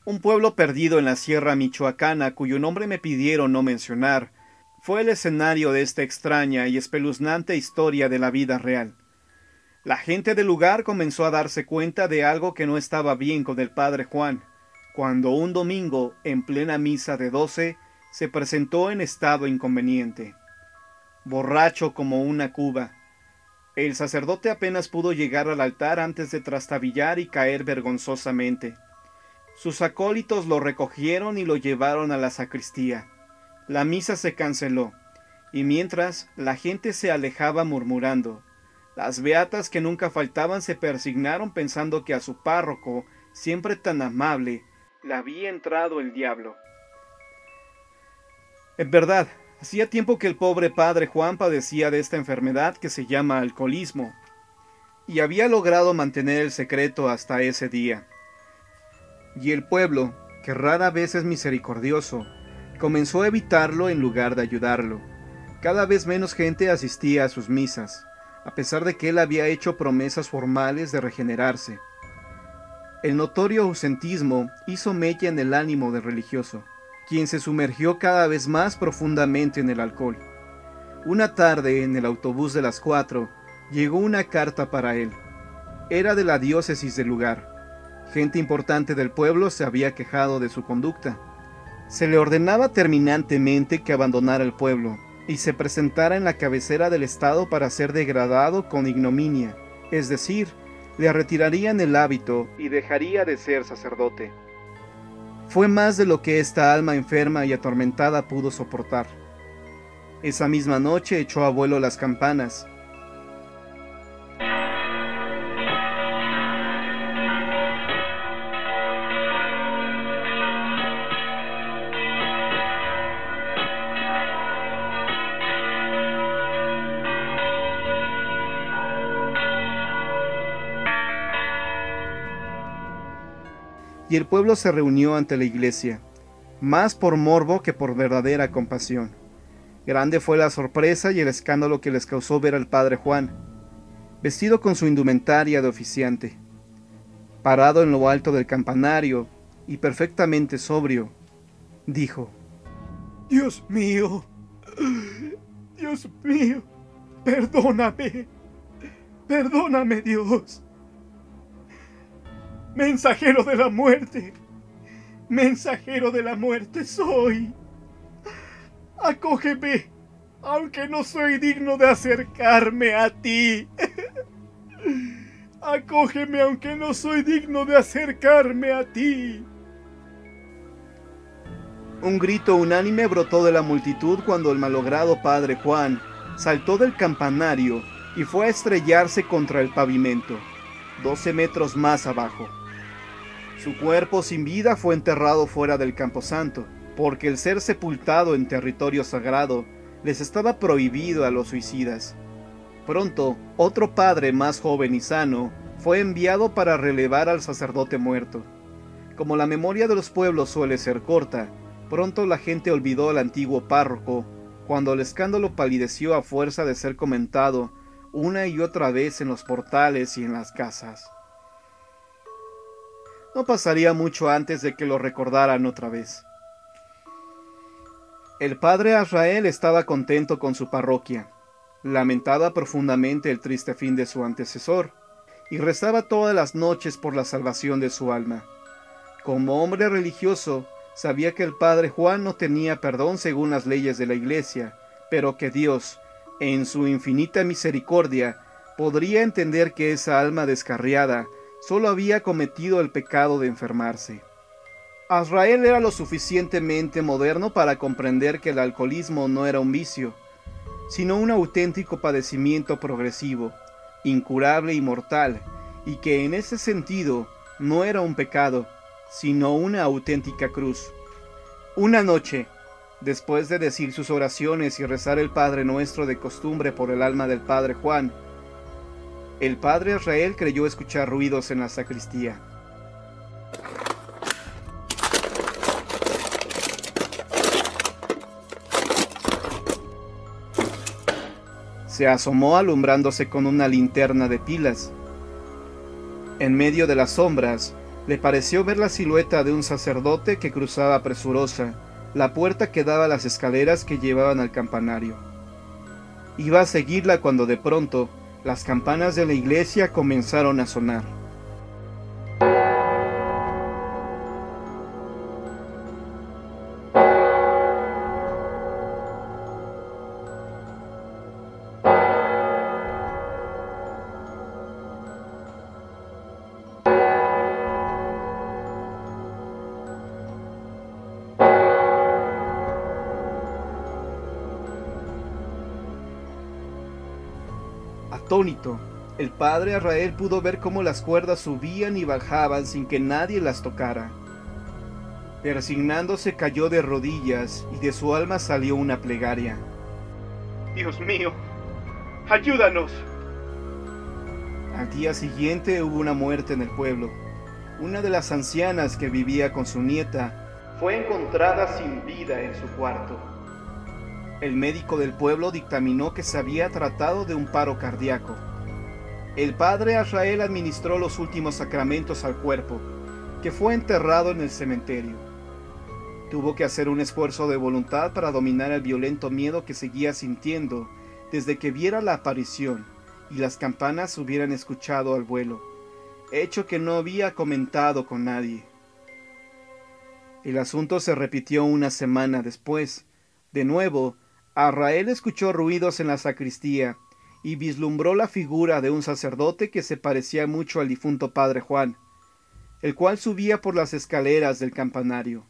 Un pueblo perdido en la sierra michoacana, cuyo nombre me pidieron no mencionar, fue el escenario de esta extraña y espeluznante historia de la vida real. La gente del lugar comenzó a darse cuenta de algo que no estaba bien con el padre Juan, cuando un domingo, en plena misa de 12, se presentó en estado inconveniente. Borracho como una cuba, el sacerdote apenas pudo llegar al altar antes de trastabillar y caer vergonzosamente. Sus acólitos lo recogieron y lo llevaron a la sacristía. La misa se canceló, y mientras la gente se alejaba murmurando, las beatas que nunca faltaban se persignaron pensando que a su párroco, siempre tan amable, le había entrado el diablo. En verdad, hacía tiempo que el pobre padre Juan padecía de esta enfermedad que se llama alcoholismo, y había logrado mantener el secreto hasta ese día. Y el pueblo, que rara vez es misericordioso, comenzó a evitarlo en lugar de ayudarlo. Cada vez menos gente asistía a sus misas, a pesar de que él había hecho promesas formales de regenerarse. El notorio ausentismo hizo mella en el ánimo del religioso, quien se sumergió cada vez más profundamente en el alcohol. Una tarde, en el autobús de las 4, llegó una carta para él. Era de la diócesis del lugar. Gente importante del pueblo se había quejado de su conducta. Se le ordenaba terminantemente que abandonara el pueblo y se presentara en la cabecera del estado para ser degradado con ignominia, es decir, le retirarían el hábito y dejaría de ser sacerdote. Fue más de lo que esta alma enferma y atormentada pudo soportar. Esa misma noche echó a vuelo las campanas. Y el pueblo se reunió ante la iglesia, más por morbo que por verdadera compasión. Grande fue la sorpresa y el escándalo que les causó ver al padre Juan, vestido con su indumentaria de oficiante, parado en lo alto del campanario y perfectamente sobrio, dijo: Dios mío, perdóname, perdóname, Dios. Mensajero de la muerte soy. Acógeme, aunque no soy digno de acercarme a ti. Acógeme, aunque no soy digno de acercarme a ti. Un grito unánime brotó de la multitud cuando el malogrado padre Juan saltó del campanario y fue a estrellarse contra el pavimento, 12 metros más abajo. Su cuerpo sin vida fue enterrado fuera del camposanto, porque el ser sepultado en territorio sagrado les estaba prohibido a los suicidas. Pronto, otro padre más joven y sano fue enviado para relevar al sacerdote muerto. Como la memoria de los pueblos suele ser corta, pronto la gente olvidó al antiguo párroco, cuando el escándalo palideció a fuerza de ser comentado una y otra vez en los portales y en las casas. No pasaría mucho antes de que lo recordaran otra vez. El padre Azrael estaba contento con su parroquia, lamentaba profundamente el triste fin de su antecesor, y rezaba todas las noches por la salvación de su alma. Como hombre religioso, sabía que el padre Juan no tenía perdón según las leyes de la iglesia, pero que Dios, en su infinita misericordia, podría entender que esa alma descarriada solo había cometido el pecado de enfermarse. Azrael era lo suficientemente moderno para comprender que el alcoholismo no era un vicio, sino un auténtico padecimiento progresivo, incurable y mortal, y que en ese sentido no era un pecado, sino una auténtica cruz. Una noche, después de decir sus oraciones y rezar el Padre Nuestro de costumbre por el alma del padre Juan, el padre Azrael creyó escuchar ruidos en la sacristía. Se asomó alumbrándose con una linterna de pilas. En medio de las sombras, Le pareció ver la silueta de un sacerdote que cruzaba presurosa la puerta que daba a las escaleras que llevaban al campanario. Iba a seguirla cuando de pronto las campanas de la iglesia comenzaron a sonar. Atónito, el padre Azrael pudo ver cómo las cuerdas subían y bajaban sin que nadie las tocara. Persignándose cayó de rodillas y de su alma salió una plegaria. Dios mío, ayúdanos. Al día siguiente hubo una muerte en el pueblo. Una de las ancianas que vivía con su nieta fue encontrada sin vida en su cuarto. El médico del pueblo dictaminó que se había tratado de un paro cardíaco. El padre Azrael administró los últimos sacramentos al cuerpo, que fue enterrado en el cementerio. Tuvo que hacer un esfuerzo de voluntad para dominar el violento miedo que seguía sintiendo desde que viera la aparición y las campanas hubieran escuchado al vuelo, hecho que no había comentado con nadie. El asunto se repitió una semana después. De nuevo, Azrael escuchó ruidos en la sacristía y vislumbró la figura de un sacerdote que se parecía mucho al difunto padre Juan, el cual subía por las escaleras del campanario.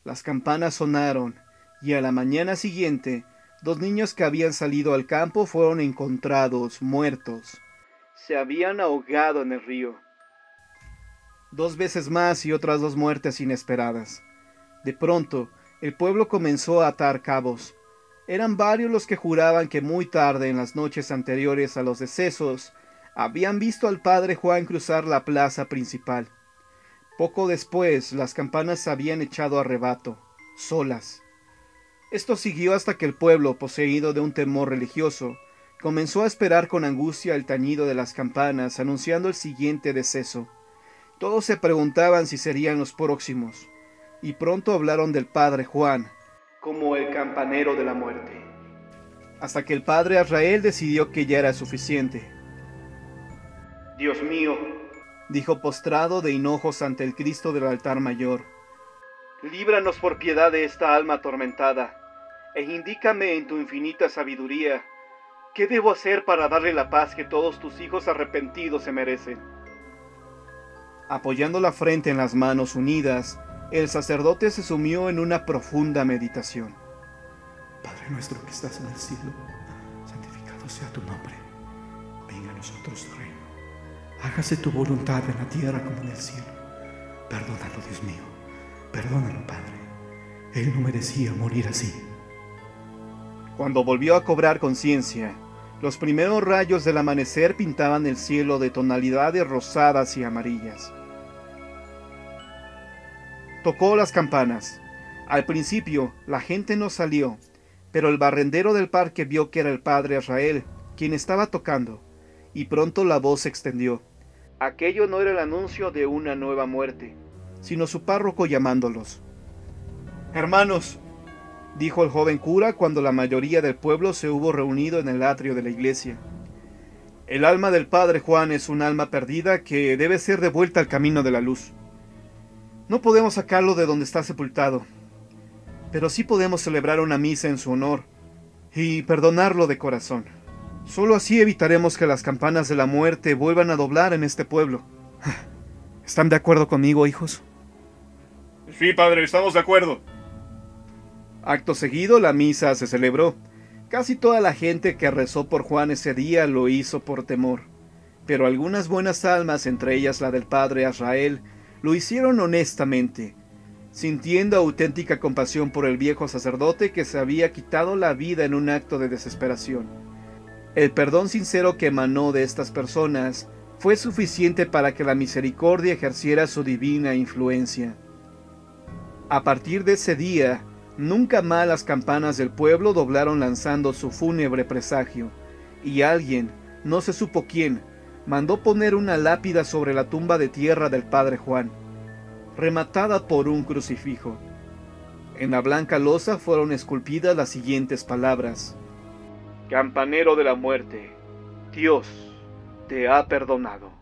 Las campanas sonaron, y a la mañana siguiente, 2 niños que habían salido al campo fueron encontrados muertos. Se habían ahogado en el río. 2 veces más y otras 2 muertes inesperadas. De pronto, el pueblo comenzó a atar cabos. Eran varios los que juraban que muy tarde en las noches anteriores a los decesos habían visto al padre Juan cruzar la plaza principal. Poco después las campanas se habían echado a rebato, solas. Esto siguió hasta que el pueblo, poseído de un temor religioso, comenzó a esperar con angustia el tañido de las campanas anunciando el siguiente deceso. Todos se preguntaban si serían los próximos, y pronto hablaron del padre Juan como el campanero de la muerte, hasta que el padre Azrael decidió que ya era suficiente. Dios mío, dijo postrado de hinojos ante el Cristo del altar mayor, líbranos por piedad de esta alma atormentada, e indícame en tu infinita sabiduría qué debo hacer para darle la paz que todos tus hijos arrepentidos se merecen. Apoyando la frente en las manos unidas, el sacerdote se sumió en una profunda meditación. Padre nuestro que estás en el cielo, santificado sea tu nombre. Venga a nosotros tu reino. Hágase tu voluntad en la tierra como en el cielo. Perdónalo, Dios mío. Perdónalo, Padre. Él no merecía morir así. Cuando volvió a cobrar conciencia, los primeros rayos del amanecer pintaban el cielo de tonalidades rosadas y amarillas. Tocó las campanas. Al principio, la gente no salió, pero el barrendero del parque vio que era el padre Azrael, quien estaba tocando, y pronto la voz se extendió. Aquello no era el anuncio de una nueva muerte, sino su párroco llamándolos. «Hermanos», dijo el joven cura cuando la mayoría del pueblo se hubo reunido en el atrio de la iglesia. «El alma del padre Juan es un alma perdida que debe ser devuelta al camino de la luz. No podemos sacarlo de donde está sepultado, pero sí podemos celebrar una misa en su honor y perdonarlo de corazón. Solo así evitaremos que las campanas de la muerte vuelvan a doblar en este pueblo. ¿Están de acuerdo conmigo, hijos?» Sí, padre, estamos de acuerdo. Acto seguido, la misa se celebró. Casi toda la gente que rezó por Juan ese día lo hizo por temor, pero algunas buenas almas, entre ellas la del padre Azrael, lo hicieron honestamente, sintiendo auténtica compasión por el viejo sacerdote que se había quitado la vida en un acto de desesperación. El perdón sincero que emanó de estas personas fue suficiente para que la misericordia ejerciera su divina influencia. A partir de ese día, nunca más las campanas del pueblo doblaron lanzando su fúnebre presagio, y alguien, no se supo quién, mandó poner una lápida sobre la tumba de tierra del padre Juan. rematada por un crucifijo. En la blanca losa fueron esculpidas las siguientes palabras: Campanero de la muerte, Dios te ha perdonado.